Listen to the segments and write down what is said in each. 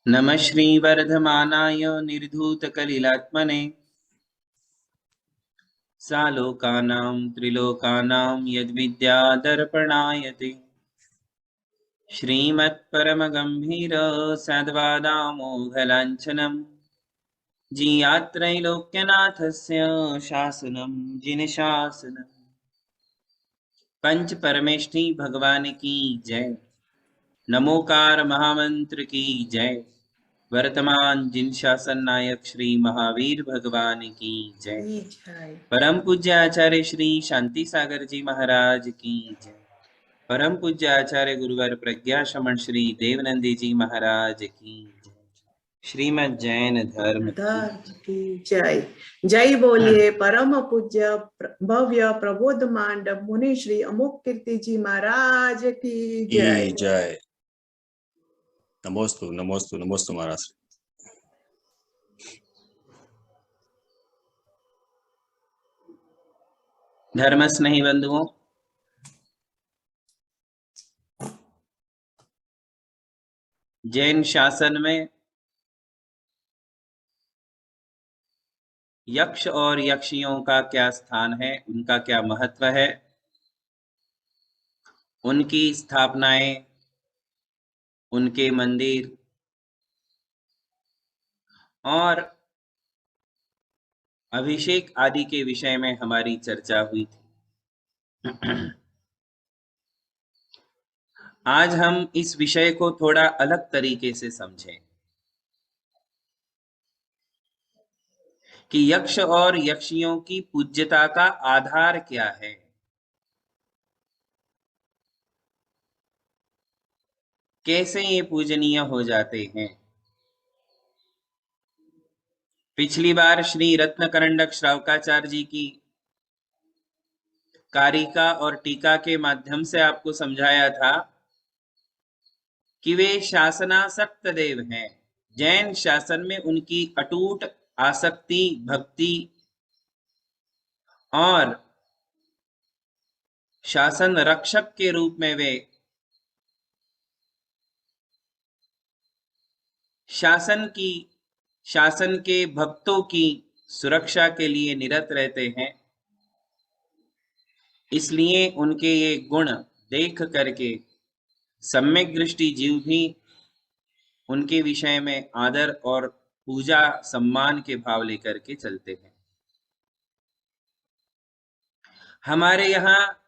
नमः श्रीवर्धमानाय निर्धूतकलिलात्मने सालोकानां त्रिलोकानां यद्विद्यादर्पणायते श्रीमत्परमगम्भीर साद्वादामोघलाञ्छनम् जीयात्रैलोक्यनाथस्य शासनं जिनशासनम्। पंच परमेष्ठी भगवान की जय। नमोकार महामंत्र की जय। वर्तमान जिन शासन नायक श्री महावीर भगवान की जय। परम पूज्य आचार्य श्री शांति सागर जी महाराज की जय। परम पूज्य आचार्य गुरुवर प्रज्ञा श्रमण श्री देवनंदी जी महाराज की जय। श्रीमद् जैन धर्म की जय। जय बोलिए परम पूज्य भव्य प्रबोधमान मुनि श्री अमोक कीर्ति जी महाराज की जय। जय। नमोस्तु नमोस्तु नमोस्तु महाराज। धर्म स्नेही बंधुओं, जैन शासन में यक्ष और यक्षियों का क्या स्थान है, उनका क्या महत्व है, उनकी स्थापनाएं, उनके मंदिर और अभिषेक आदि के विषय में हमारी चर्चा हुई थी। आज हम इस विषय को थोड़ा अलग तरीके से समझें कि यक्ष और यक्षियों की पूज्यता का आधार क्या है। कैसे ये पूजनीय हो जाते हैं। पिछली बार श्री रत्नकरंडक श्रावकाचार्य जी की कारिका और टीका के माध्यम से आपको समझाया था कि वे शासनासक्त देव हैं। जैन शासन में उनकी अटूट आसक्ति, भक्ति और शासन रक्षक के रूप में वे शासन के भक्तों की सुरक्षा के लिए निरत रहते हैं। इसलिए उनके ये गुण देख करके सम्यक दृष्टि जीव भी उनके विषय में आदर और पूजा सम्मान के भाव लेकर के चलते हैं। हमारे यहाँ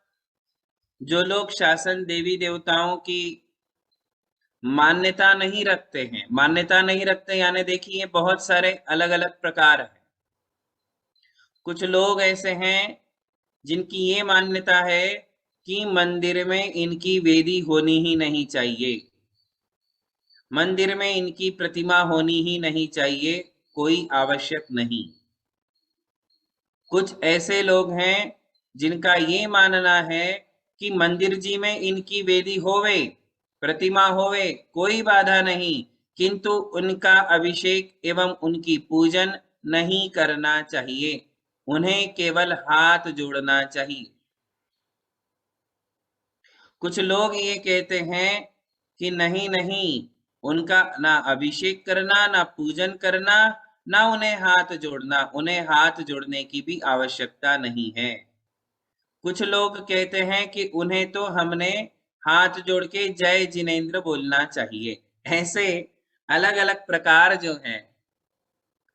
जो लोग शासन देवी देवताओं की मान्यता नहीं रखते यानी देखिए बहुत सारे अलग अलग प्रकार हैं। कुछ लोग ऐसे हैं जिनकी ये मान्यता है कि मंदिर में इनकी वेदी होनी ही नहीं चाहिए, मंदिर में इनकी प्रतिमा होनी ही नहीं चाहिए, कोई आवश्यक नहीं। कुछ ऐसे लोग हैं जिनका ये मानना है कि मंदिर जी में इनकी वेदी होवे, प्रतिमा होवे, कोई बाधा नहीं, किंतु उनका अभिषेक एवं उनकी पूजन नहीं करना चाहिए, उन्हें केवल हाथ जोड़ना चाहिए। कुछ लोग ये कहते हैं कि नहीं नहीं, उनका ना अभिषेक करना, ना पूजन करना, ना उन्हें हाथ जोड़ना, उन्हें हाथ जोड़ने की भी आवश्यकता नहीं है। कुछ लोग कहते हैं कि उन्हें तो हमने हाथ जोड़ के जय जिनेंद्र बोलना चाहिए। ऐसे अलग अलग प्रकार जो हैं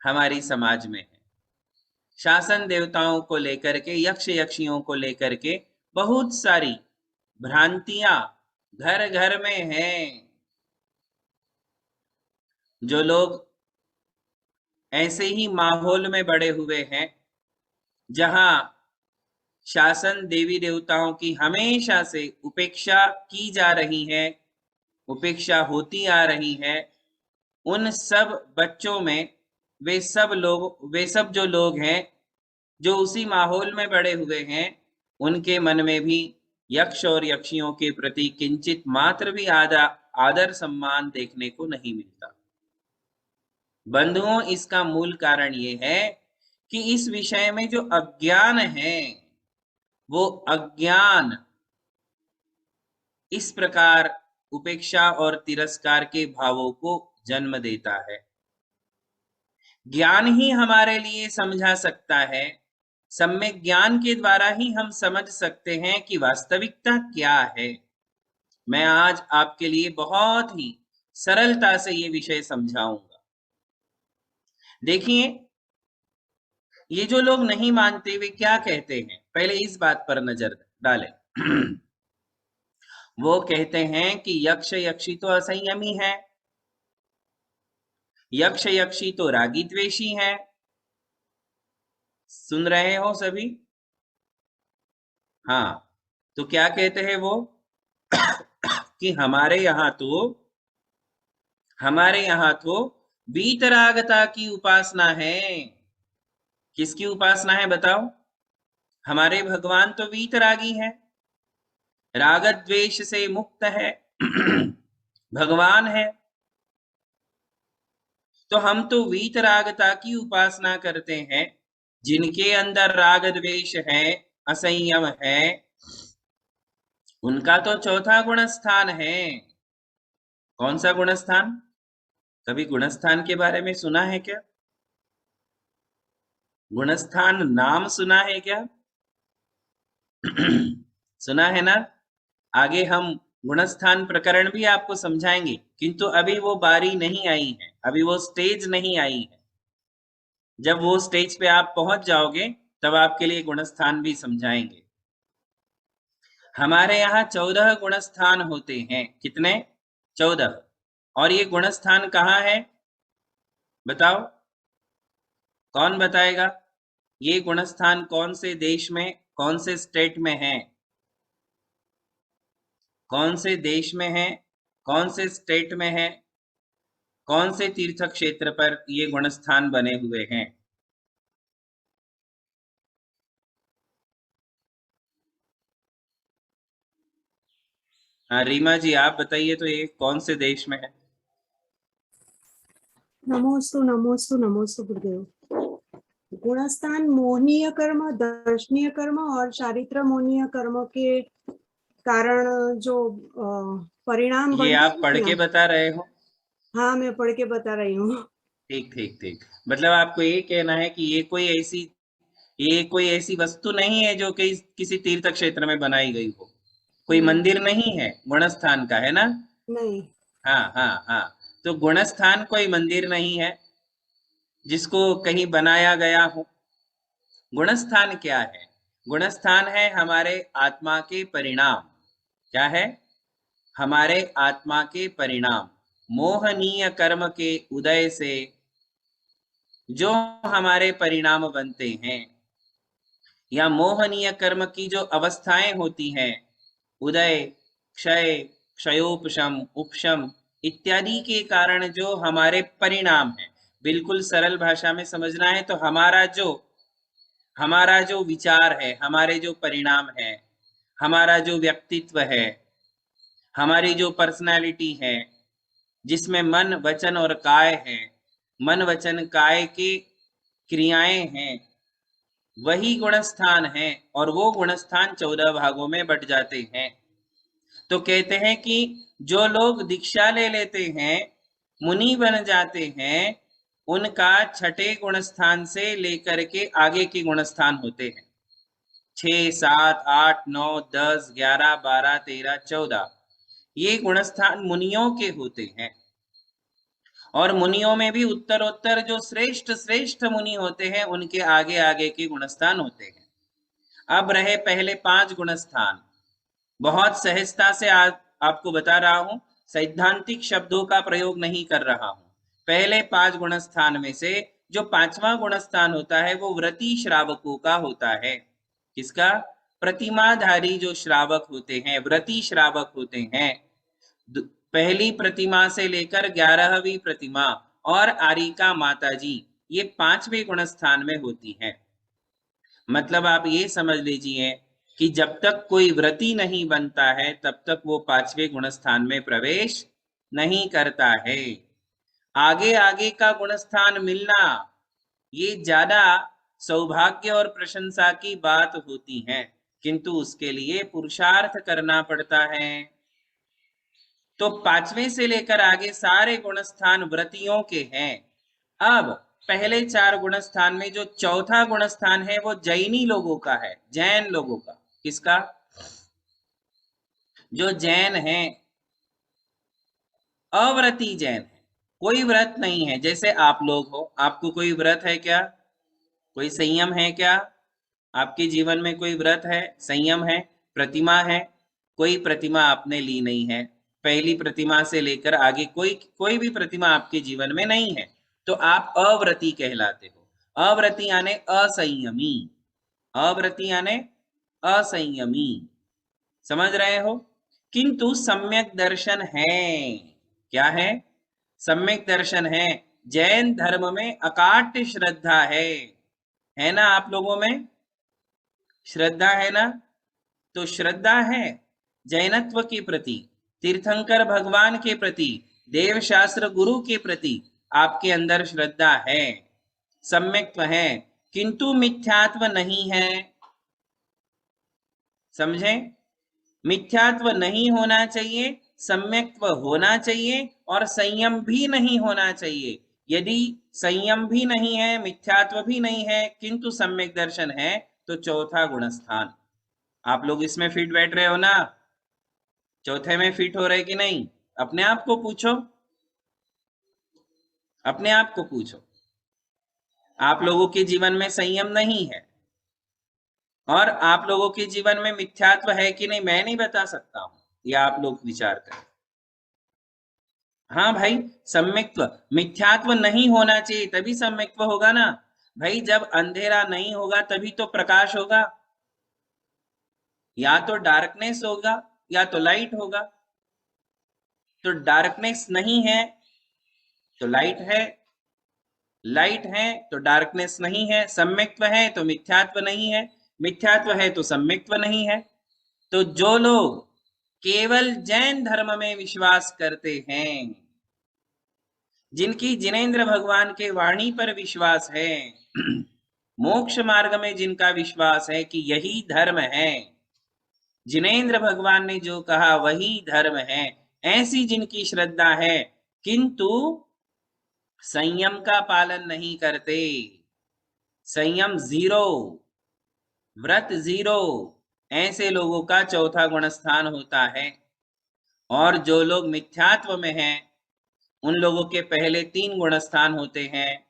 हमारी समाज में है। शासन देवताओं को लेकर के, यक्ष यक्षियों को लेकर के बहुत सारी भ्रांतियां घर घर में हैं। जो लोग ऐसे ही माहौल में बड़े हुए हैं जहां शासन देवी देवताओं की हमेशा से उपेक्षा की जा रही है, उपेक्षा होती आ रही है, उन सब बच्चों में वे सब जो लोग हैं जो उसी माहौल में बड़े हुए हैं, उनके मन में भी यक्ष और यक्षियों के प्रति किंचित मात्र भी आदर सम्मान देखने को नहीं मिलता। बंधुओं, इसका मूल कारण ये है कि इस विषय में जो अज्ञान है, वो अज्ञान इस प्रकार उपेक्षा और तिरस्कार के भावों को जन्म देता है। ज्ञान ही हमारे लिए समझा सकता है। सम्यक ज्ञान के द्वारा ही हम समझ सकते हैं कि वास्तविकता क्या है। मैं आज आपके लिए बहुत ही सरलता से ये विषय समझाऊंगा। देखिए, ये जो लोग नहीं मानते वे क्या कहते हैं, पहले इस बात पर नजर डालें। वो कहते हैं कि यक्ष यक्षी तो असंयमी है, यक्ष यक्षी तो रागी द्वेषी है। सुन रहे हो सभी? हाँ, तो क्या कहते हैं वो कि हमारे यहाँ तो वीतरागता की उपासना है। किसकी उपासना है बताओ? हमारे भगवान तो वीतरागी है, राग द्वेष से मुक्त है, भगवान है। तो हम तो वीतरागता की उपासना करते हैं। जिनके अंदर राग द्वेष है, असंयम है, उनका तो चौथा गुण स्थान है। कौन सा गुण स्थान? कभी गुणस्थान के बारे में सुना है क्या? गुणस्थान नाम सुना है क्या? सुना है ना? आगे हम गुणस्थान प्रकरण भी आपको समझाएंगे, किंतु अभी वो बारी नहीं आई है, अभी वो स्टेज नहीं आई है। जब वो स्टेज पे आप पहुंच जाओगे तब आपके लिए गुणस्थान भी समझाएंगे। हमारे यहाँ 14 गुणस्थान होते हैं। कितने? 14। और ये गुणस्थान कहाँ है बताओ? कौन बताएगा? ये गुणस्थान कौन से देश में, कौन से स्टेट में है? कौन से देश में है, कौन से स्टेट में है, कौन से तीर्थ क्षेत्र पर ये गुणस्थान बने हुए हैं? हाँ रीमा जी, आप बताइए तो ये कौन से देश में है? नमोस्तु नमोस्तु नमोस्तु गुरुदेव। गुणस्थान मोहनीय कर्म, दर्शनीय कर्म और चारित्र मोहनीय कर्म के कारण जो परिणाम ये बनते आप पढ़ हैं के ना। बता रहे हो? हाँ, मैं पढ़ के बता रही हूँ। ठीक ठीक ठीक। मतलब आपको ये कहना है कि ये कोई ऐसी वस्तु नहीं है जो कि किसी तीर्थ क्षेत्र में बनाई गई हो। कोई मंदिर नहीं है गुणस्थान का, है ना? नहीं। हाँ हाँ हाँ। तो गुणस्थान कोई मंदिर नहीं है जिसको कहीं बनाया गया हो। गुणस्थान क्या है? गुणस्थान है हमारे आत्मा के परिणाम। क्या है? हमारे आत्मा के परिणाम। मोहनीय कर्म के उदय से जो हमारे परिणाम बनते हैं, या मोहनीय कर्म की जो अवस्थाएं होती हैं, उदय, क्षय, क्षयोपशम, उपशम इत्यादि के कारण जो हमारे परिणाम हैं। बिल्कुल सरल भाषा में समझना है तो हमारा जो विचार है, हमारे जो परिणाम है, हमारा जो व्यक्तित्व है, हमारी जो पर्सनालिटी है, जिसमें मन वचन और काय है, मन वचन काय की क्रियाएं हैं, वही गुणस्थान है। और वो गुणस्थान 14 भागों में बट जाते हैं। तो कहते हैं कि जो लोग दीक्षा ले लेते हैं, मुनि बन जाते हैं, उनका छठे गुणस्थान से लेकर के आगे के गुणस्थान होते हैं। 6, 7, 8, 9, 10, 11, 12, 13, 14 ये गुणस्थान मुनियों के होते हैं। और मुनियों में भी उत्तरोत्तर जो श्रेष्ठ श्रेष्ठ मुनि होते हैं, उनके आगे आगे के गुणस्थान होते हैं। अब रहे पहले 5 गुणस्थान। बहुत सहजता से आपको बता रहा हूं, सैद्धांतिक शब्दों का प्रयोग नहीं कर रहा हूं। पहले 5 गुणस्थान में से जो 5वां गुणस्थान होता है वो व्रती श्रावकों का होता है। किसका? प्रतिमाधारी जो श्रावक होते हैं, व्रती श्रावक होते हैं। पहली प्रतिमा से लेकर 11वीं प्रतिमा और आरिका माता जी, ये 5वें गुणस्थान में होती हैं। मतलब आप ये समझ लीजिए कि जब तक कोई व्रती नहीं बनता है तब तक वो 5वें गुणस्थान में प्रवेश नहीं करता है। आगे आगे का गुणस्थान मिलना ये ज्यादा सौभाग्य और प्रशंसा की बात होती है, किंतु उसके लिए पुरुषार्थ करना पड़ता है। तो 5वें से लेकर आगे सारे गुणस्थान व्रतियों के हैं। अब पहले 4 गुणस्थान में जो चौथा गुणस्थान है वो जैनी लोगों का है, जैन लोगों का। किसका? जो जैन है, अव्रती जैन है, कोई व्रत नहीं है। जैसे आप लोग हो, आपको कोई व्रत है क्या? कोई संयम है क्या? आपके जीवन में कोई व्रत है, संयम है, प्रतिमा है? कोई प्रतिमा आपने ली नहीं है, पहली प्रतिमा से लेकर आगे कोई कोई भी प्रतिमा आपके जीवन में नहीं है, तो आप अव्रती कहलाते हो। अव्रती यानी असंयमी, अव्रती यानी असंयमी, समझ रहे हो? किंतु सम्यक दर्शन है। क्या है? सम्यक दर्शन है। जैन धर्म में अकाट्य श्रद्धा है ना? आप लोगों में श्रद्धा है ना? तो श्रद्धा है जैनत्व के प्रति, तीर्थंकर भगवान के प्रति, देव शास्त्र गुरु के प्रति आपके अंदर श्रद्धा है, सम्यक्त्व है, किंतु मिथ्यात्व नहीं है। समझे? मिथ्यात्व नहीं होना चाहिए, सम्यक्त्व होना चाहिए, और संयम भी नहीं होना चाहिए। यदि संयम भी नहीं है, मिथ्यात्व भी नहीं है, किंतु सम्यक दर्शन है, तो चौथा गुणस्थान। आप लोग इसमें फिट बैठ रहे हो ना? चौथे में फिट हो रहे कि नहीं? अपने आप को पूछो, अपने आप को पूछो। आप लोगों के जीवन में संयम नहीं है और आप लोगों के जीवन में मिथ्यात्व है कि नहीं, मैं नहीं बता सकता हूं, या आप लोग विचार करें। हाँ भाई, सम्यक्त्व, मिथ्यात्व नहीं होना चाहिए, तभी सम्यक्त्व होगा ना भाई। जब अंधेरा नहीं होगा तभी तो प्रकाश होगा, या तो डार्कनेस होगा या तो लाइट होगा। तो डार्कनेस नहीं है तो लाइट है, लाइट है तो डार्कनेस नहीं है, सम्यक्त्व है तो मिथ्यात्व नहीं है, मिथ्यात्व है तो सम्यक्त्व नहीं है। तो जो लोग केवल जैन धर्म में विश्वास करते हैं, जिनकी जिनेंद्र भगवान के वाणी पर विश्वास है, मोक्ष मार्ग में जिनका विश्वास है कि यही धर्म है, जिनेंद्र भगवान ने जो कहा वही धर्म है, ऐसी जिनकी श्रद्धा है, किंतु संयम का पालन नहीं करते, संयम जीरो, व्रत जीरो, ऐसे लोगों का चौथा गुणस्थान होता है। और जो लोग मिथ्यात्व में हैं, उन लोगों के पहले 3 गुणस्थान होते हैं।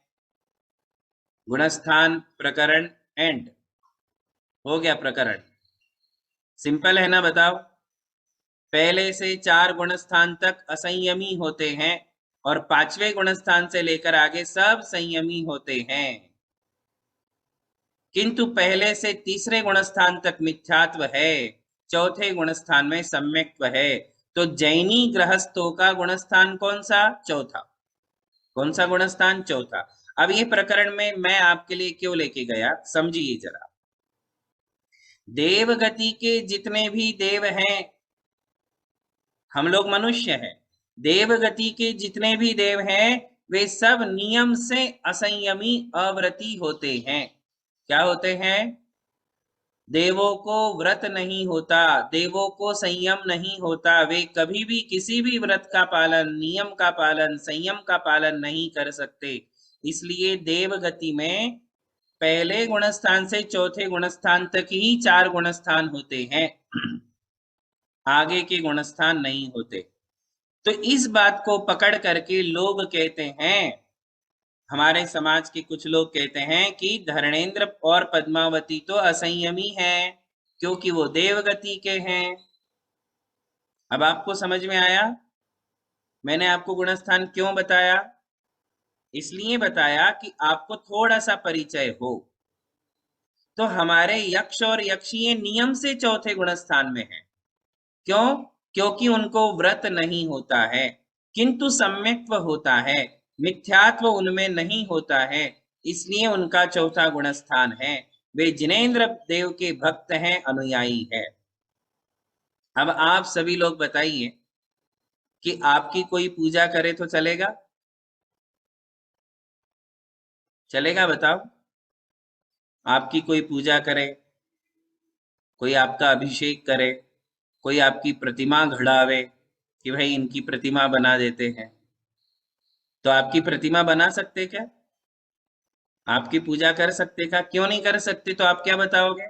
गुणस्थान प्रकरण एंड हो गया। प्रकरण सिंपल है ना? बताओ। पहले से 4 गुणस्थान तक असंयमी होते हैं और 5वें गुणस्थान से लेकर आगे सब संयमी होते हैं, किंतु पहले से 3रे गुणस्थान तक मिथ्यात्व है, चौथे गुणस्थान में सम्यक्त्व है। तो जैनी गृहस्थों का गुणस्थान कौन सा? चौथा। कौन सा गुणस्थान? चौथा। अब ये प्रकरण में मैं आपके लिए क्यों लेके गया, समझिए जरा। देवगति के जितने भी देव हैं, हम लोग मनुष्य हैं, देवगति के जितने भी देव हैं वे सब नियम से असंयमी अव्रती होते हैं। क्या होते हैं? देवों को व्रत नहीं होता, देवों को संयम नहीं होता, वे कभी भी किसी भी व्रत का पालन, नियम का पालन, संयम का पालन नहीं कर सकते। इसलिए देवगति में पहले गुणस्थान से चौथे गुणस्थान तक ही 4 गुणस्थान होते हैं, आगे के गुणस्थान नहीं होते। तो इस बात को पकड़ करके लोग कहते हैं, हमारे समाज के कुछ लोग कहते हैं कि धर्मेंद्र और पद्मावती तो असंयमी हैं क्योंकि वो देवगति के हैं। अब आपको समझ में आया मैंने आपको गुणस्थान क्यों बताया? इसलिए बताया कि आपको थोड़ा सा परिचय हो। तो हमारे यक्ष और यक्षिये नियम से चौथे गुणस्थान में है। क्यों? क्योंकि उनको व्रत नहीं होता है, किंतु सम्यक्त्व होता है, मिथ्यात्व उनमें नहीं होता है, इसलिए उनका चौथा गुणस्थान है। वे जिनेंद्र देव के भक्त हैं, अनुयायी है। अब आप सभी लोग बताइए कि आपकी कोई पूजा करे तो चलेगा? चलेगा? बताओ। आपकी कोई पूजा करे, कोई आपका अभिषेक करे, कोई आपकी प्रतिमा घड़ावे, कि भाई इनकी प्रतिमा बना देते हैं। तो आपकी प्रतिमा बना सकते क्या? आपकी पूजा कर सकते क्या? क्यों नहीं कर सकते? तो आप क्या बताओगे?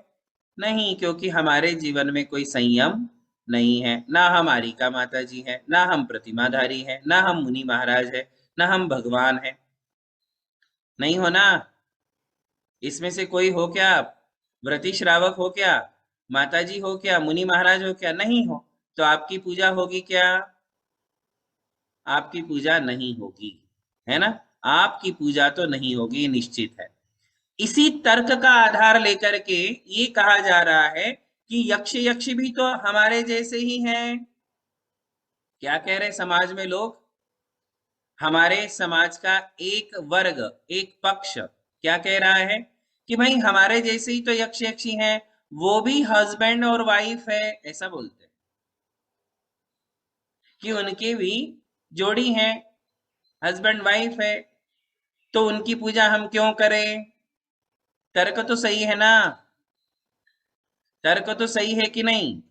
नहीं, क्योंकि हमारे जीवन में कोई संयम नहीं है। ना हम आरिका माता जी हैं, ना हम प्रतिमाधारी हैं, ना हम मुनि महाराज है, ना हम भगवान हैं। नहीं हो ना? इसमें से कोई हो क्या आप? व्रती श्रावक हो क्या? माता जी हो क्या? मुनि महाराज हो क्या? नहीं हो। तो आपकी पूजा होगी क्या? आपकी पूजा नहीं होगी, है ना? आपकी पूजा तो नहीं होगी, निश्चित है। इसी तर्क का आधार लेकर के ये कहा जा रहा है कि यक्ष यक्ष भी तो हमारे जैसे ही हैं। क्या कह रहे समाज में लोग? हमारे समाज का एक वर्ग, एक पक्ष क्या कह रहा है कि भाई हमारे जैसे ही तो यक्ष यक्षी हैं, वो भी हस्बैंड और वाइफ है, ऐसा बोलते हैं कि उनके भी जोड़ी हैं, हस्बैंड वाइफ है, तो उनकी पूजा हम क्यों करें? तर्क तो सही है ना? तर्क तो सही है कि नहीं?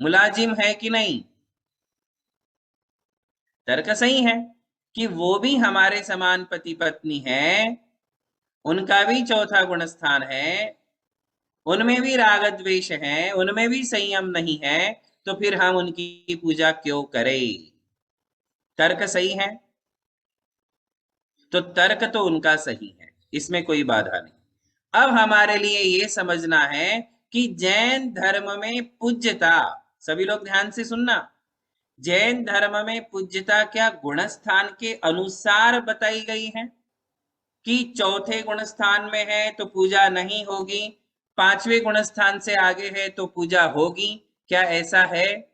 मुलाजिम है कि नहीं? तर्क सही है कि वो भी हमारे समान पति पत्नी है, उनका भी चौथा गुण स्थान है, उनमें भी राग द्वेष है, उनमें भी संयम नहीं है, तो फिर हम उनकी पूजा क्यों करें? तर्क सही है। तो तर्क तो उनका सही है, इसमें कोई बाधा नहीं। अब हमारे लिए ये समझना है कि जैन धर्म में पूज्यता, सभी लोग ध्यान से सुनना, जैन धर्म में पूज्यता क्या गुण स्थान के अनुसार बताई गई है कि चौथे गुण स्थान में है तो पूजा नहीं होगी, पांचवें गुण स्थान से आगे है तो पूजा होगी? क्या ऐसा है?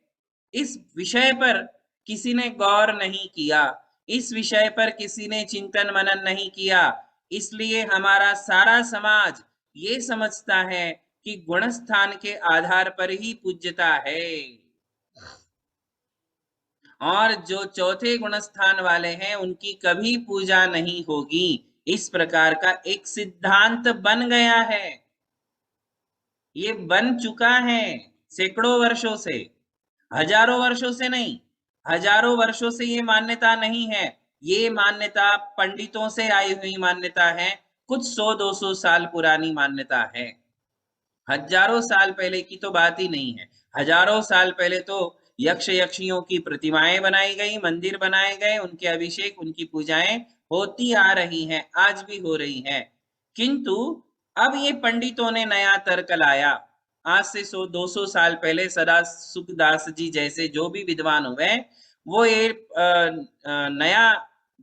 इस विषय पर किसी ने गौर नहीं किया, इस विषय पर किसी ने चिंतन मनन नहीं किया, इसलिए हमारा सारा समाज ये समझता है कि गुण स्थान के आधार पर ही पूज्यता है, और जो चौथे गुण स्थान वाले हैं उनकी कभी पूजा नहीं होगी। इस प्रकार का एक सिद्धांत बन गया है, ये बन चुका है सैकड़ों वर्षों से, हजारों वर्षों से नहीं। हजारों वर्षों से ये मान्यता नहीं है, ये मान्यता पंडितों से आई हुई मान्यता है, कुछ 100-200 साल पुरानी मान्यता है। हजारों साल पहले की तो बात ही नहीं है। हजारों साल पहले तो यक्ष यक्षियों की प्रतिमाएं बनाई गई, मंदिर बनाए गए, उनके अभिषेक, उनकी पूजाएं होती आ रही हैं, आज भी हो रही हैं। किंतु अब ये पंडितों ने नया तर्क लाया। आज से 100-200 साल पहले सदा सुखदास जी जैसे जो भी विद्वान हुए, वो ये नया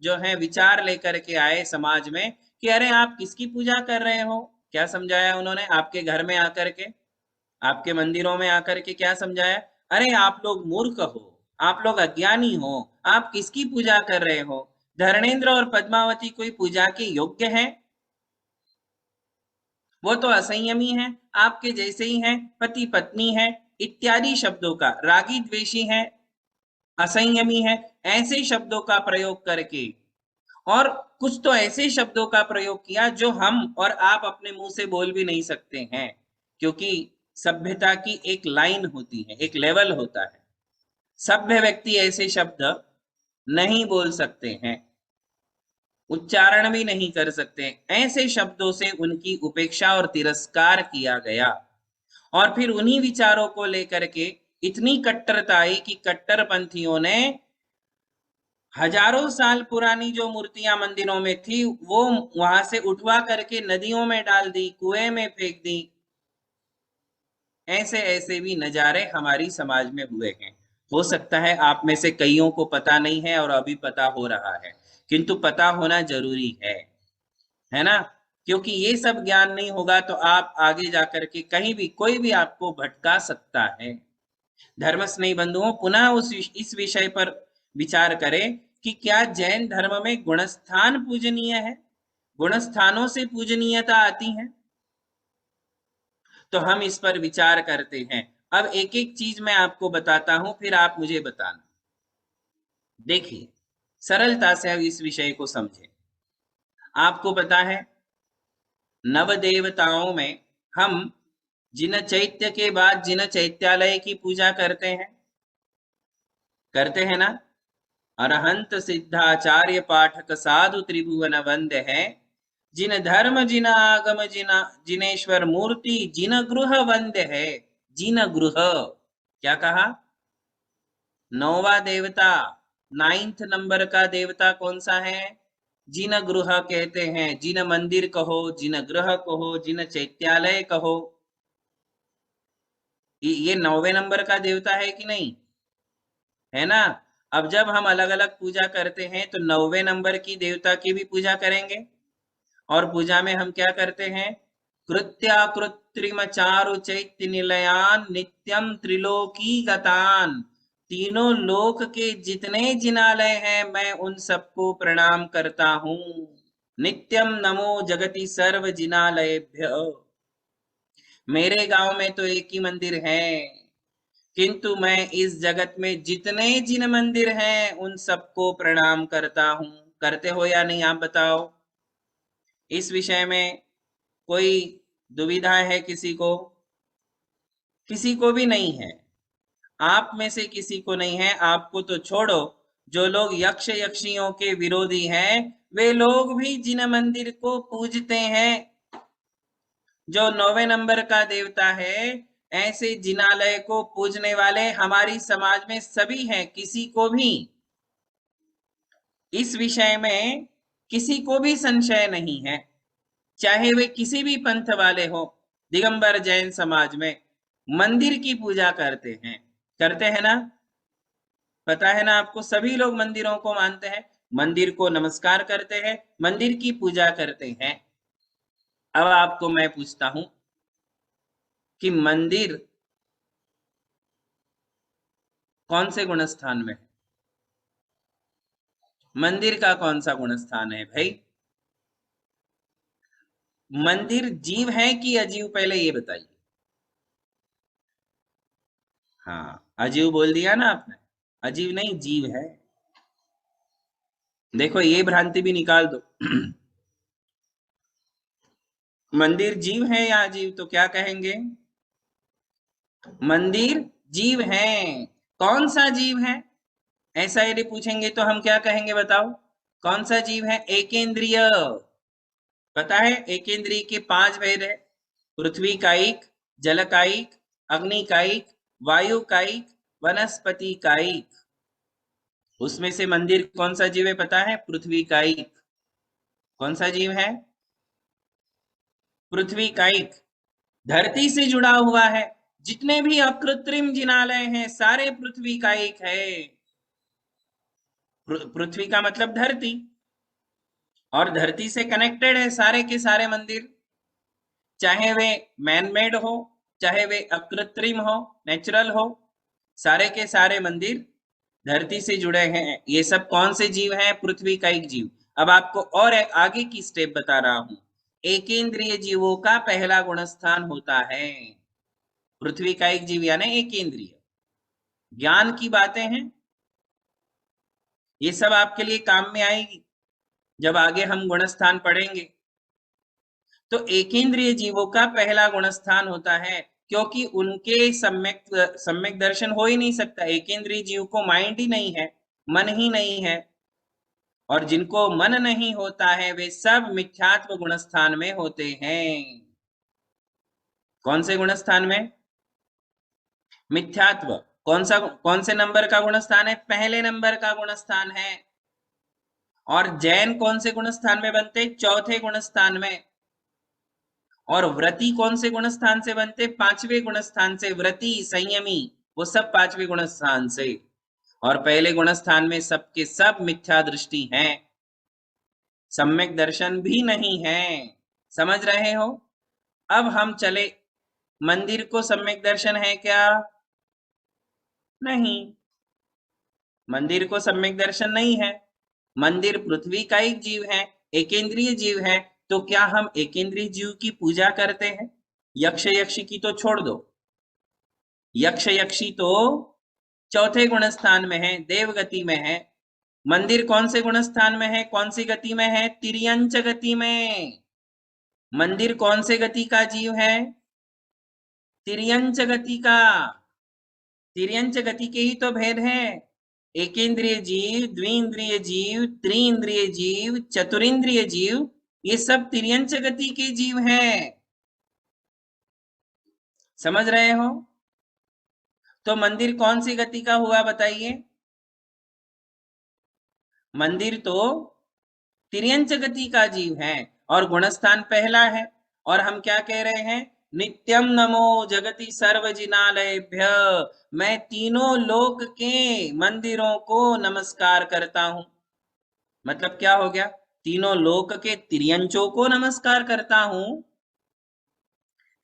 जो है विचार लेकर के आए समाज में कि अरे आप किसकी पूजा कर रहे हो? क्या समझाया उन्होंने आपके घर में आकर के, आपके मंदिरों में आकर के क्या समझाया? अरे आप लोग मूर्ख हो, आप लोग अज्ञानी हो, आप किसकी पूजा कर रहे हो? धर्मेंद्र और पद्मावती कोई पूजा के योग्य हैं? वो तो असंयमी हैं, आपके जैसे ही हैं, पति पत्नी हैं, इत्यादि शब्दों का, रागी द्वेषी हैं, असंयमी है, ऐसे शब्दों का प्रयोग करके, और कुछ तो ऐसे शब्दों का प्रयोग किया जो हम और आप अपने मुंह से बोल भी नहीं सकते हैं, क्योंकि सभ्यता की एक लाइन होती है, एक लेवल होता है। सभ्य व्यक्ति ऐसे शब्द नहीं बोल सकते हैं, उच्चारण भी नहीं कर सकते। ऐसे शब्दों से उनकी उपेक्षा और तिरस्कार किया गया, और फिर उन्हीं विचारों को लेकर के इतनी कट्टरता आई कि कट्टरपंथियों ने हजारों साल पुरानी जो मूर्तियां मंदिरों में थी वो वहां से उठवा करके नदियों में डाल दी, कुएं में फेंक दी। ऐसे ऐसे भी नजारे हमारी समाज में हुए हैं। हो सकता है आप में से कईयों को पता नहीं है और अभी पता हो रहा है, किंतु पता होना जरूरी है ना? क्योंकि ये सब ज्ञान नहीं होगा तो आप आगे जाकर के कहीं भी कोई भी आपको भटका सकता है। धर्म स्नेही बंधुओं, पुनः इस विषय पर विचार करें कि क्या जैन धर्म में गुणस्थान पूजनीय है? गुणस्थानों से पूजनीयता आती है? तो हम इस पर विचार करते हैं। अब एक एक चीज मैं आपको बताता हूं, फिर आप मुझे बताना। देखिए, सरलता से अब इस विषय को समझें। आपको पता है नव देवताओं में हम जिन चैत्य के बाद जिन चैत्यालय की पूजा करते हैं, करते हैं ना। अरहंत सिद्धाचार्य पाठक साधु त्रिभुवन वंद है, जिन धर्म जिन आगम जिनेश्वर मूर्ति जिन गृह वंद है। जिन गृह क्या कहा? नौवा देवता, 9th नंबर का देवता कौन सा है? जिन गृह कहते हैं। जिन मंदिर कहो, जिन गृह कहो, जिन चैत्यालय कहो, ये 9वें नंबर का देवता है कि नहीं? है ना। अब जब हम अलग अलग पूजा करते हैं तो 9वें नंबर की देवता की भी पूजा करेंगे। और पूजा में हम क्या करते हैं? कृत्या कृत्रिम चारु चैत्य निलयान नित्यम त्रिलोकी गतान। तीनों लोक के जितने जिनालय हैं मैं उन सबको प्रणाम करता हूं। नित्यम नमो जगति सर्व जिनालयेभ्य। मेरे गांव में तो एक ही मंदिर है, किंतु मैं इस जगत में जितने जिन मंदिर हैं उन सबको प्रणाम करता हूं। करते हो या नहीं आप बताओ? इस विषय में कोई दुविधा है किसी को? किसी को भी नहीं है। आप में से किसी को नहीं है। आपको तो छोड़ो, जो लोग यक्ष यक्षियों के विरोधी हैं वे लोग भी जिन मंदिर को पूजते हैं जो 9वें नंबर का देवता है, ऐसे जिनालय को पूजने वाले हमारी समाज में सभी हैं। किसी को भी इस विषय में किसी को भी संशय नहीं है, चाहे वे किसी भी पंथ वाले हो। दिगंबर जैन समाज में मंदिर की पूजा करते हैं। करते हैं ना? पता है ना आपको? सभी लोग मंदिरों को मानते हैं, मंदिर को नमस्कार करते हैं, मंदिर की पूजा करते हैं। अब आपको मैं पूछता हूं कि मंदिर कौन से गुण स्थान में है? मंदिर का कौन सा गुण स्थान है भाई? मंदिर जीव है कि अजीव, पहले ये बताइए। हाँ, अजीव बोल दिया ना आपने। अजीव नहीं, जीव है। देखो ये भ्रांति भी निकाल दो। मंदिर जीव है या अजीव, तो क्या कहेंगे? मंदिर जीव है। कौन सा जीव है? ऐसा यदि पूछेंगे तो हम क्या कहेंगे बताओ? कौन सा जीव है? एकेंद्रिय। पता है एकेंद्रिय के 5 भेद है। पृथ्वी कायिक, जल कायिक, अग्नि कायिक, वायु कायिक, वनस्पति कायिक। उसमें से मंदिर कौन सा जीव है पता है? पृथ्वी कायिक। कौन सा जीव है? पृथ्वी कायिक। धरती से जुड़ा हुआ है। जितने भी अकृत्रिम जिनालय हैं सारे पृथ्वी कायिक है। पृथ्वी का मतलब धरती, और धरती से कनेक्टेड है सारे के सारे मंदिर, चाहे वे मैन मेड हो, चाहे वे अकृत्रिम हो, नेचुरल हो। सारे के सारे मंदिर धरती से जुड़े हैं। ये सब कौन से जीव हैं? पृथ्वी कायिक जीव। अब आपको और एक आगे की स्टेप बता रहा हूं। एकेंद्रिय जीवों का पहला गुण स्थान होता है। पृथ्वी कायिक जीव यानी एकेंद्रिय। ज्ञान की बातें हैं, ये सब आपके लिए काम में आएगी जब आगे हम गुणस्थान पढ़ेंगे। तो एकेंद्रिय जीवों का पहला गुणस्थान होता है, क्योंकि उनके सम्यक दर्शन हो ही नहीं सकता। एकेंद्रिय जीव को माइंड ही नहीं है, मन ही नहीं है, और जिनको मन नहीं होता है वे सब मिथ्यात्व गुणस्थान में होते हैं। कौन से गुणस्थान में? मिथ्यात्व। कौन से नंबर का गुणस्थान है? पहले नंबर का गुणस्थान है। और जैन कौन से गुणस्थान में बनते? चौथे गुणस्थान में। और व्रती कौन से गुणस्थान से बनते? 5वें गुणस्थान से। व्रती, संयमी, वो सब 5वें गुणस्थान से। और पहले गुणस्थान में सबके सब मिथ्या दृष्टि है, सम्यक दर्शन भी नहीं है। समझ रहे हो? अब हम चले, मंदिर को सम्यक दर्शन है क्या? नहीं, मंदिर को सम्यक दर्शन नहीं है। मंदिर पृथ्वी का एक जीव है, एकेंद्रिय जीव है। तो क्या हम एकेंद्रिय जीव की पूजा करते हैं? यक्ष यक्षी की तो छोड़ दो, यक्ष यक्षी तो चौथे गुणस्थान में है, देवगति में है। मंदिर कौन से गुणस्थान में है? कौन सी गति में है? तिर्यंच गति में। मंदिर कौन से गति का जीव है? तिर्यंच गति का। तिर्यंच गति के ही तो भेद है। एकेंद्रिय जीव, द्विंद्रिय जीव, त्रिइंद्रिय जीव, चतुरिंद्रिय जीव, ये सब तिर्यंच गति के जीव हैं। समझ रहे हो? तो मंदिर कौन सी गति का हुआ बताइए? मंदिर तो तिर्यंच गति का जीव है और गुणस्थान पहला है। और हम क्या कह रहे हैं? नित्यम नमो जगति सर्वजिनालयभ्य, मैं तीनों लोक के मंदिरों को नमस्कार करता हूं। मतलब क्या हो गया? तीनों लोक के तिर्यंचों को नमस्कार करता हूं,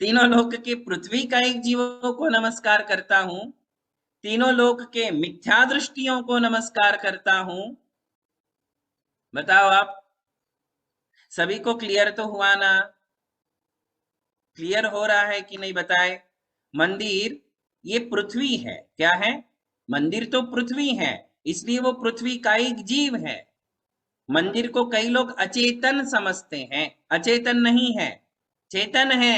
तीनों लोक के पृथ्वी का एक जीवों को नमस्कार करता हूं, तीनों लोक के मिथ्या दृष्टियों को नमस्कार करता हूं। बताओ आप, सभी को क्लियर तो हुआ ना? क्लियर हो रहा है कि नहीं बताए? मंदिर ये पृथ्वी है। क्या है? मंदिर तो पृथ्वी है, इसलिए वो पृथ्वी का एक जीव है। मंदिर को कई लोग अचेतन समझते हैं, अचेतन नहीं है, चेतन है।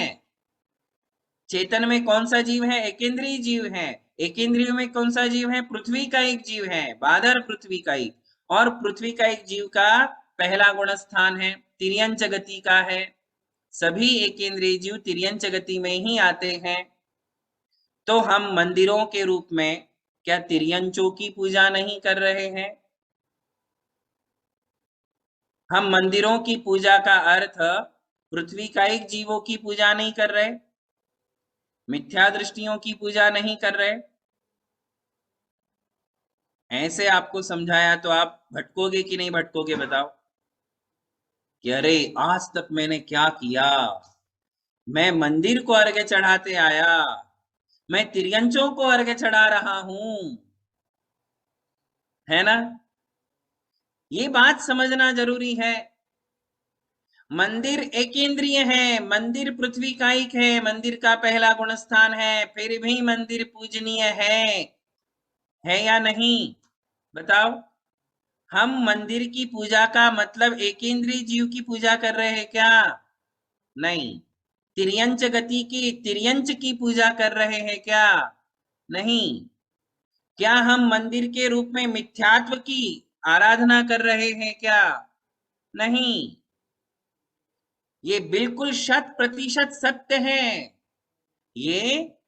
चेतन में कौन सा जीव है? एकेंद्रीय जीव है। एकेंद्रिय में कौन सा जीव है? पृथ्वी का एक जीव है, बादर पृथ्वी का एक। और पृथ्वी का एक जीव का पहला गुण स्थान है, तिर्यंच गति का है। सभी एकेंद्रीय जीव तिर्यंच गति में ही आते हैं। तो हम मंदिरों के रूप में क्या तिर्यंचों की पूजा नहीं कर रहे हैं? हम मंदिरों की पूजा का अर्थ पृथ्वी का एक जीवों की पूजा नहीं कर रहे, मिथ्या दृष्टियों की पूजा नहीं कर रहे। ऐसे आपको समझाया तो आप भटकोगे कि नहीं भटकोगे? बताओ कि अरे आज तक मैंने क्या किया, मैं मंदिर को अर्घ्य चढ़ाते आया, मैं तिर्यंचों को अर्घ्य चढ़ा रहा हूं, है ना? ये बात समझना जरूरी है। मंदिर एकेंद्रीय है, मंदिर पृथ्वी का एक है, मंदिर का पहला गुण स्थान है, फिर भी मंदिर पूजनीय है या नहीं? बताओ। हम मंदिर की पूजा का मतलब एकेंद्रीय जीव की पूजा कर रहे हैं क्या? नहीं। तिर्यंच गति की, तिर्यंच की पूजा कर रहे हैं क्या? नहीं। क्या हम मंदिर के रूप में मिथ्यात्व की आराधना कर रहे हैं क्या? नहीं। ये बिल्कुल 100% सत्य है। ये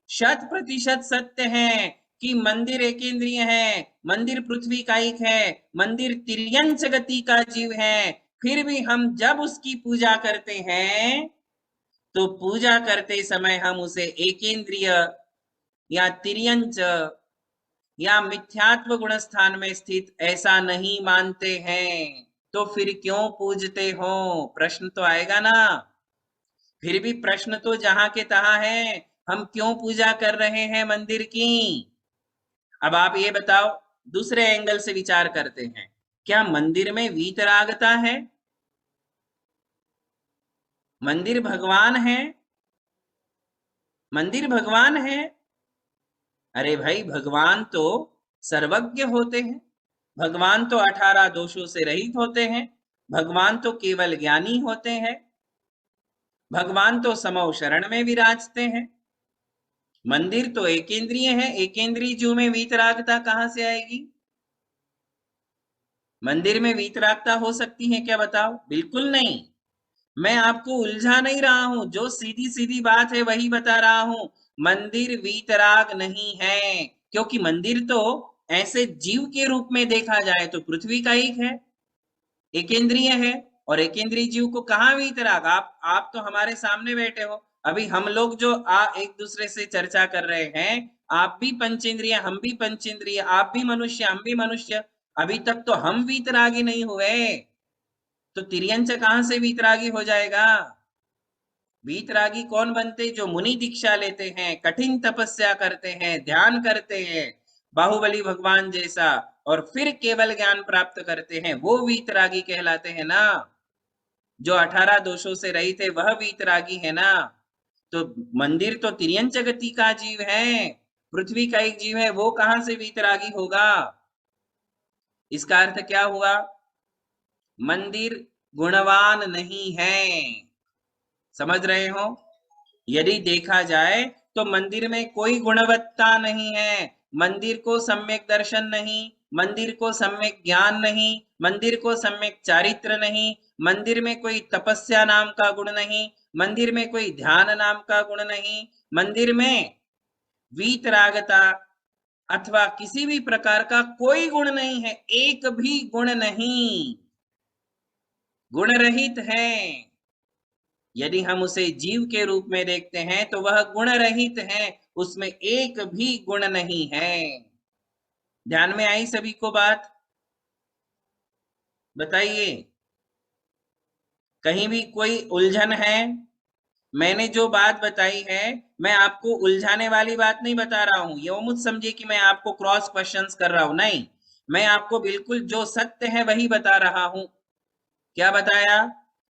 100% सत्य है कि मंदिर एकेंद्रीय है, मंदिर पृथ्वी का एक है, मंदिर तिर्यंच गति का जीव है। फिर भी हम जब उसकी पूजा करते हैं तो पूजा करते समय हम उसे एकेंद्रीय या तिर्यंच या मिथ्यात्व गुण स्थान में स्थित ऐसा नहीं मानते हैं। तो फिर क्यों पूजते हो? प्रश्न तो आएगा ना। फिर भी प्रश्न तो जहां के तहां है, हम क्यों पूजा कर रहे हैं मंदिर की? अब आप ये बताओ, दूसरे एंगल से विचार करते हैं, क्या मंदिर में वीतरागता है? मंदिर भगवान है, मंदिर भगवान है। अरे भाई, भगवान तो सर्वज्ञ होते हैं, भगवान तो 18 दोषों से रहित होते हैं, भगवान तो केवल ज्ञानी होते हैं, भगवान तो समौ शरण में विराजते हैं। मंदिर तो एकेंद्रीय है, एकेंद्रीय जीव में वीतरागता कहां से आएगी? मंदिर में वीतरागता हो सकती है क्या? बताओ। बिल्कुल नहीं। मैं आपको उलझा नहीं रहा हूं, जो सीधी सीधी बात है वही बता रहा हूं। मंदिर वीतराग नहीं है, क्योंकि मंदिर तो ऐसे जीव के रूप में देखा जाए तो पृथ्वी का एक है, एकेंद्रीय है। और एकेंद्रीय जीव को कहाँ वीतराग? आप तो हमारे सामने बैठे हो, अभी हम लोग जो एक दूसरे से चर्चा कर रहे हैं, आप भी पंचेंद्रिय, हम भी पंचेंद्रिय, आप भी मनुष्य, हम भी मनुष्य, अभी तक तो हम वीतरागी नहीं हुए, तो तिर्यंच कहां से वीतरागी हो जाएगा? वीतरागी कौन बनते? जो मुनि दीक्षा लेते हैं, कठिन तपस्या करते हैं, ध्यान करते हैं बाहुबली भगवान जैसा, और फिर केवल ज्ञान प्राप्त करते हैं, वो वीतरागी कहलाते हैं ना। जो 18 दोषों से रहित थे वह वीतरागी है ना। तो मंदिर तो तिर्यंच गति का जीव है, पृथ्वी का एक जीव है, वो कहां से वीतरागी होगा? इसका अर्थ क्या हुआ? मंदिर गुणवान नहीं है। समझ रहे हो? यदि देखा जाए तो मंदिर में कोई गुणवत्ता नहीं है, मंदिर को सम्यक दर्शन नहीं, मंदिर को सम्यक ज्ञान नहीं, मंदिर को सम्यक चारित्र नहीं, मंदिर में कोई तपस्या नाम का गुण नहीं, मंदिर में कोई ध्यान नाम का गुण नहीं, मंदिर में वीतरागता अथवा किसी भी प्रकार का कोई गुण नहीं है, एक भी गुण नहीं, गुण रहित है। यदि हम उसे जीव के रूप में देखते हैं तो वह गुण रहित है, उसमें एक भी गुण नहीं है। ध्यान में आई सभी को बात? बताइए, कहीं भी कोई उलझन है? मैंने जो बात बताई है, मैं आपको उलझाने वाली बात नहीं बता रहा हूं, ये मत समझिए कि मैं आपको क्रॉस क्वेश्चंस कर रहा हूं, नहीं, मैं आपको बिल्कुल जो सत्य है वही बता रहा हूं। क्या बताया?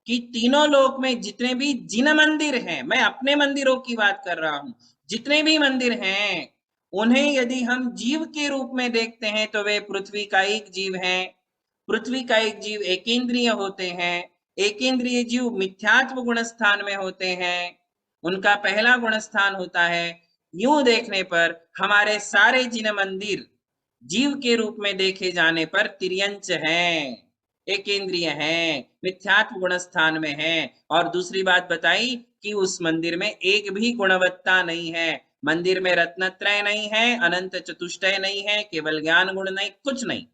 कि तीनों लोक में जितने भी जिन मंदिर हैं, मैं अपने मंदिरों की बात कर रहा हूं, जितने भी मंदिर हैं उन्हें यदि हम जीव के रूप में देखते हैं तो वे पृथ्वी का एक जीव है। पृथ्वी का एक जीव एकेंद्रिय होते हैं, एकेंद्रिय जीव मिथ्यात्व गुण स्थान में होते हैं, उनका पहला गुण स्थान होता है। यूं देखने पर हमारे सारे जिन मंदिर जीव के रूप में देखे जाने पर तिर्यंच हैं, एकेंद्रिय हैं, मिथ्यात्व गुण स्थान में हैं। और दूसरी बात बताई कि उस मंदिर में एक भी गुणवत्ता नहीं है, मंदिर में रत्नत्रय नहीं है, अनंत चतुष्टय नहीं है, केवल ज्ञान गुण नहीं, कुछ नहीं।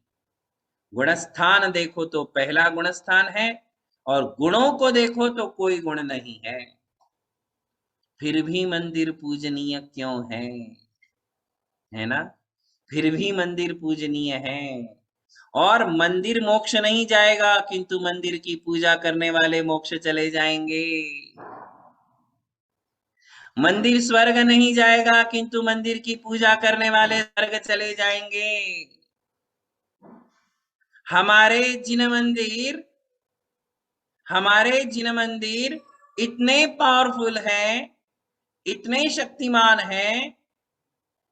गुणस्थान देखो तो पहला गुणस्थान है, और गुणों को देखो तो कोई गुण नहीं है, फिर भी मंदिर पूजनीय क्यों है ना? फिर भी मंदिर पूजनीय है। और मंदिर मोक्ष नहीं जाएगा, किंतु मंदिर की पूजा करने वाले मोक्ष चले जाएंगे। मंदिर स्वर्ग नहीं जाएगा, किंतु मंदिर की पूजा करने वाले स्वर्ग चले जाएंगे। हमारे जिन मंदिर इतने पावरफुल हैं, इतने शक्तिमान हैं,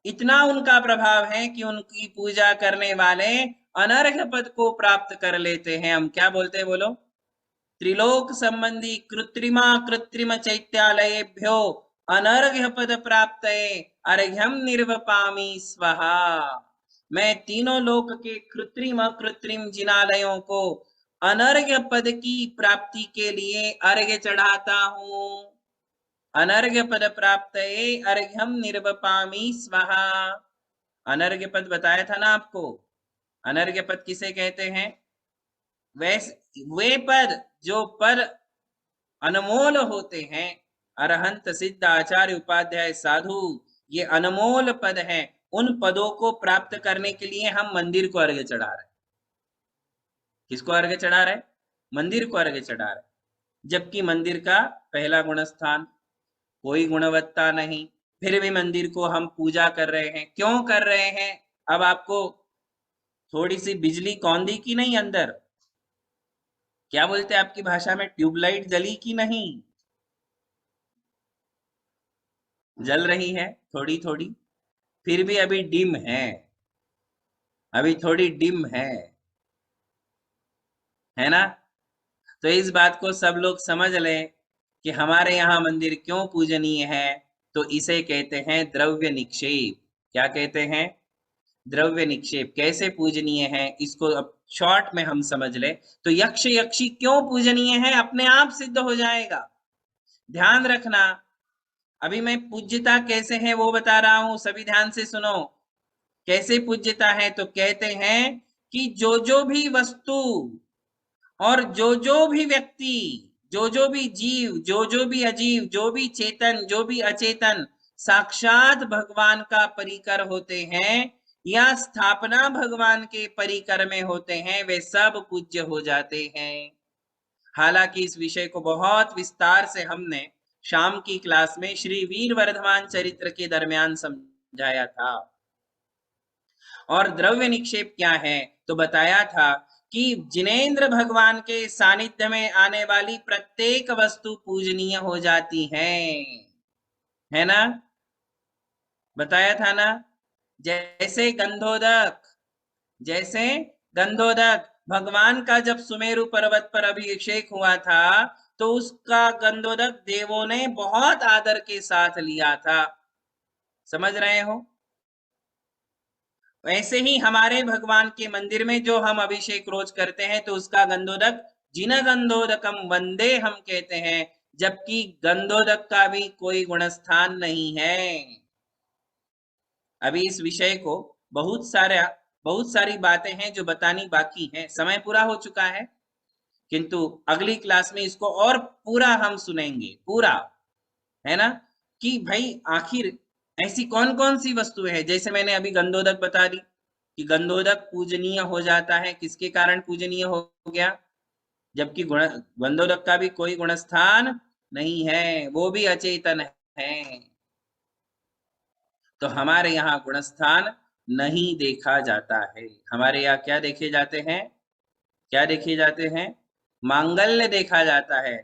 इतना उनका प्रभाव है कि उनकी पूजा करने वाले अनर्घ्य पद को प्राप्त कर लेते हैं। हम क्या बोलते हैं बोलो? त्रिलोक संबंधी कृत्रिम चैत्यालयेभ्यो अनर्घ्य पद प्राप्त अर्घ्यम निर्वपामि स्वाहा। मैं तीनों लोक के कृत्रिम जिनालयों को अनर्घ्य पद की प्राप्ति के लिए अर्घ्य चढ़ाता हूं। अनर्घ्य पद प्राप्त अर्घ्यम निर्वपामि स्वाहा। अनर्घ्य पद बताया था ना आपको, अनर्घ्य पद किसे कहते हैं? वैसे वे पद जो पद अनमोल होते हैं, अरहंत सिद्ध आचार्य उपाध्याय साधु, ये अनमोल पद हैं। उन पदों को प्राप्त करने के लिए हम मंदिर को अर्घ्य चढ़ा रहे हैं। किसको अर्घ्य चढ़ा रहे? मंदिर को अर्घ्य चढ़ा रहे। जबकि मंदिर का पहला गुण स्थान, कोई गुणवत्ता नहीं, फिर भी मंदिर को हम पूजा कर रहे हैं। क्यों कर रहे हैं? अब आपको थोड़ी सी बिजली कौंधी की नहीं अंदर? क्या बोलते हैं आपकी भाषा में? ट्यूबलाइट जली की नहीं? जल रही है थोड़ी थोड़ी, फिर भी अभी डिम है, अभी थोड़ी डिम है ना? तो इस बात को सब लोग समझ लें कि हमारे यहाँ मंदिर क्यों पूजनीय है। तो इसे कहते हैं द्रव्य निक्षेप। क्या कहते हैं? द्रव्य निक्षेप। कैसे पूजनीय है इसको अब शॉर्ट में हम समझ ले तो यक्ष यक्षी क्यों पूजनीय है अपने आप सिद्ध हो जाएगा। ध्यान रखना, अभी मैं पूज्यता कैसे है वो बता रहा हूं, सभी ध्यान से सुनो। कैसे पूज्यता है? तो कहते हैं कि जो जो भी वस्तु और जो भी व्यक्ति, जो भी जीव, जो भी अजीव, जो भी चेतन, जो भी अचेतन साक्षात भगवान का परिकर होते हैं या स्थापना भगवान के परिकर में होते हैं, वे सब पूज्य हो जाते हैं। हालांकि इस विषय को बहुत विस्तार से हमने शाम की क्लास में श्री वीरवर्धमान चरित्र के दरमियान समझाया था। और द्रव्य निक्षेप क्या है? तो बताया था कि जिनेंद्र भगवान के सानिध्य में आने वाली प्रत्येक वस्तु पूजनीय हो जाती है ना? बताया था ना? जैसे गंधोदक भगवान का जब सुमेरु पर्वत पर अभिषेक हुआ था तो उसका गंधोदक देवों ने बहुत आदर के साथ लिया था। समझ रहे हो? वैसे ही हमारे भगवान के मंदिर में जो हम अभिषेक रोज करते हैं तो उसका गंधोदक जिन गंधोदकम वंदे हम कहते हैं, जबकि गंधोदक का भी कोई गुणस्थान नहीं है। अभी इस विषय को बहुत सारी बातें हैं जो बतानी बाकी हैं, समय पूरा हो चुका है, किंतु अगली क्लास में इसको और पूरा हम सुनेंगे, पूरा, है ना, कि भाई आखिर ऐसी कौन कौन सी वस्तुएं हैं। जैसे मैंने अभी गंधोदक बता दी कि गंधोदक पूजनीय हो जाता है, किसके कारण पूजनीय हो गया, जबकि गंधोदक का भी कोई गुणस्थान नहीं है, वो भी अचेतन है। तो हमारे यहाँ गुणस्थान नहीं देखा जाता है। हमारे यहाँ क्या देखे जाते हैं, क्या देखे जाते हैं, मांगल्य देखा जाता है।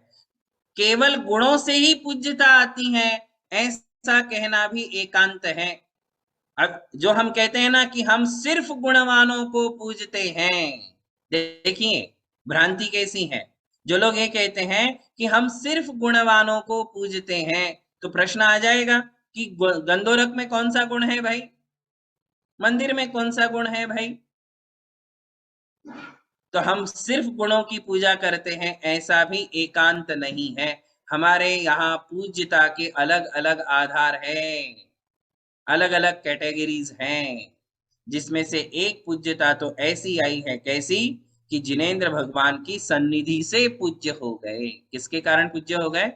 केवल गुणों से ही पूज्यता आती है, ऐसा कहना भी एकांत है। अब जो हम कहते हैं ना कि हम सिर्फ गुणवानों को पूजते हैं, देखिए भ्रांति कैसी है। जो लोग ये कहते हैं कि हम सिर्फ गुणवानों को पूजते हैं, तो प्रश्न आ जाएगा कि गंधोदक में कौन सा गुण है भाई, मंदिर में कौन सा गुण है भाई। तो हम सिर्फ गुणों की पूजा करते हैं ऐसा भी एकांत नहीं है। हमारे यहाँ पूज्यता के अलग अलग आधार हैं, अलग अलग कैटेगरीज हैं, जिसमें से एक पूज्यता तो ऐसी आई है, कैसी, कि जिनेंद्र भगवान की सन्निधि से पूज्य हो गए। किसके कारण पूज्य हो गए,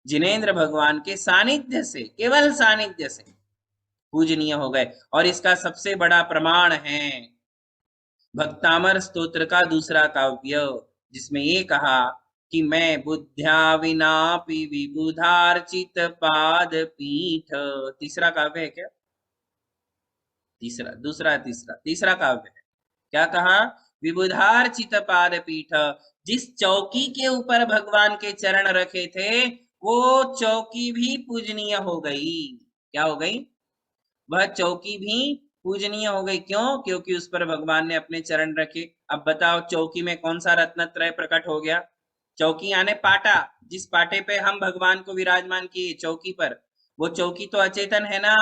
जिनेंद्र भगवान के सानिध्य से, केवल सानिध्य से पूजनीय हो गए। और इसका सबसे बड़ा प्रमाण है भक्तामर स्तोत्र का दूसरा काव्य, जिसमें ये कहा कि मैं बुद्ध्या विनापि विबुधार्चित पाद पीठ। तीसरा काव्य है क्या, तीसरा काव्य है। क्या कहा, विबुधार्चित पाद पीठ। जिस चौकी के ऊपर भगवान के चरण रखे थे, वो चौकी भी पूजनीय हो गई। क्या हो गई, वह चौकी भी पूजनीय हो गई। क्यों, क्योंकि उस पर भगवान ने अपने चरण रखे। अब बताओ चौकी में कौन सा रत्नत्रय प्रकट हो गया, चौकी यानी पाटा, जिस पाटे पे हम भगवान को विराजमान किए चौकी पर, वो चौकी तो अचेतन है ना,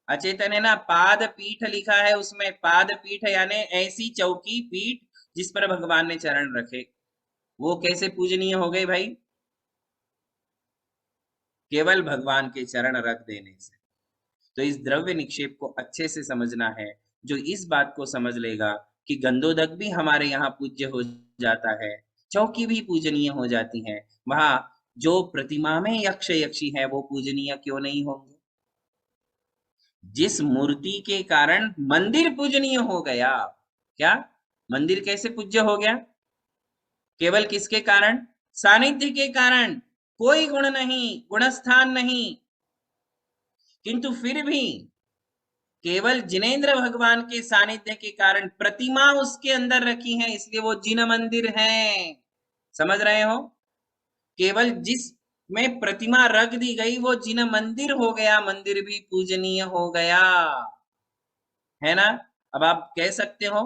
अचेतन है ना। पाद पीठ लिखा है उसमें, पाद पीठ यानी ऐसी चौकी, पीठ जिस पर भगवान ने चरण रखे, वो कैसे पूजनीय हो गई भाई, केवल भगवान के चरण रख देने से। तो इस द्रव्य निक्षेप को अच्छे से समझना है। जो इस बात को समझ लेगा कि गंधोदक भी हमारे यहाँ पूज्य हो जाता है, चौकी भी पूजनीय हो जाती है, वहां जो प्रतिमा में यक्ष यक्षी है वो पूजनीय क्यों नहीं होंगे। जिस मूर्ति के कारण मंदिर पूजनीय हो गया, क्या मंदिर कैसे पूज्य हो गया, केवल किसके कारण, सानिध्य के कारण, कोई गुण नहीं, गुणस्थान नहीं, किंतु फिर भी केवल जिनेंद्र भगवान के सानिध्य के कारण प्रतिमा उसके अंदर रखी है, इसलिए वो जिन मंदिर है। समझ रहे हो, केवल जिस में प्रतिमा रख दी गई वो जिन मंदिर हो गया, मंदिर भी पूजनीय हो गया, है ना। अब आप कह सकते हो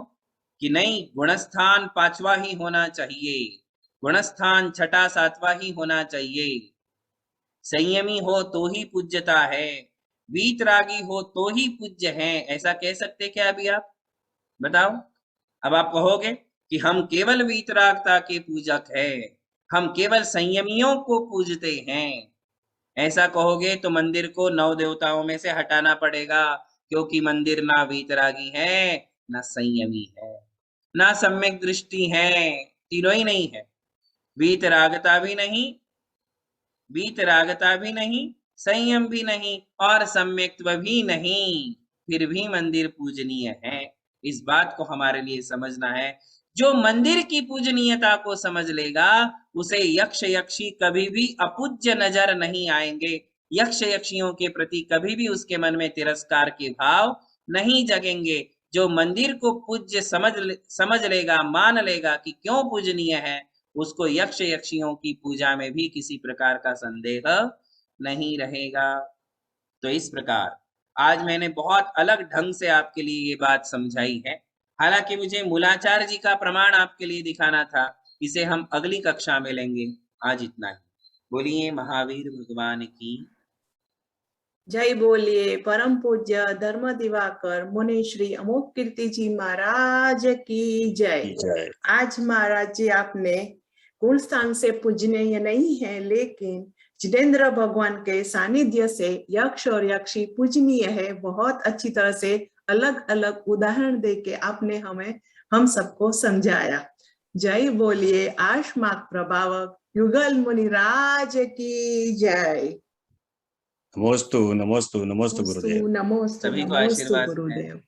कि नहीं, गुणस्थान पांचवा ही होना चाहिए, गुणस्थान छठा सातवां ही होना चाहिए, संयमी हो तो ही पूज्यता है, वीतरागी हो तो ही पूज्य है, ऐसा कह सकते क्या अभी आप बताओ। अब आप कहोगे कि हम केवल वीतरागता के पूजक है, हम केवल संयमियों को पूजते हैं, ऐसा कहोगे तो मंदिर को नौ देवताओं में से हटाना पड़ेगा, क्योंकि मंदिर ना वीतरागी है, ना संयमी है, ना सम्यक दृष्टि है, तीनों ही नहीं है। वीतरागता भी नहीं, वीतरागता भी नहीं, संयम भी नहीं, और सम्यक्त्व भी नहीं, फिर भी मंदिर पूजनीय है। इस बात को हमारे लिए समझना है। जो मंदिर की पूजनीयता को समझ लेगा, उसे यक्ष यक्षी कभी भी अपूज्य नजर नहीं आएंगे, यक्ष यक्षियों के प्रति कभी भी उसके मन में तिरस्कार के भाव नहीं जगेंगे। जो मंदिर को पूज्य समझ लेगा, मान लेगा कि क्यों पूजनीय है, उसको यक्ष यक्षियों की पूजा में भी किसी प्रकार का संदेह नहीं रहेगा। तो इस प्रकार आज मैंने बहुत अलग ढंग से आपके लिए ये बात समझाई है। हालांकि मुझे मूलाचार्य जी का प्रमाण आपके लिए दिखाना था, इसे हम अगली कक्षा में लेंगे। आज इतना ही। बोलिए महावीर भगवान की जय बोलिए परम पूज्य धर्म दिवाकर मुनि श्री अमोक कीर्ति जी महाराज की जय। जय। आज महाराज जी आपने कुल स्थान से पूजनीय नहीं है, लेकिन जितेंद्र भगवान के सानिध्य से यक्ष और यक्षी पूजनीय है। बहुत अच्छी तरह से अलग अलग उदाहरण देके आपने हम सबको समझाया। जय बोलिए आश्माक प्रभावक युगल मुनिराज की जय। नमोस्तु नमोस्तु नमोस्तु गुरुदेव। नमोस्तु सभी को नमोस्तु आशीर्वाद है। गुरुदेव।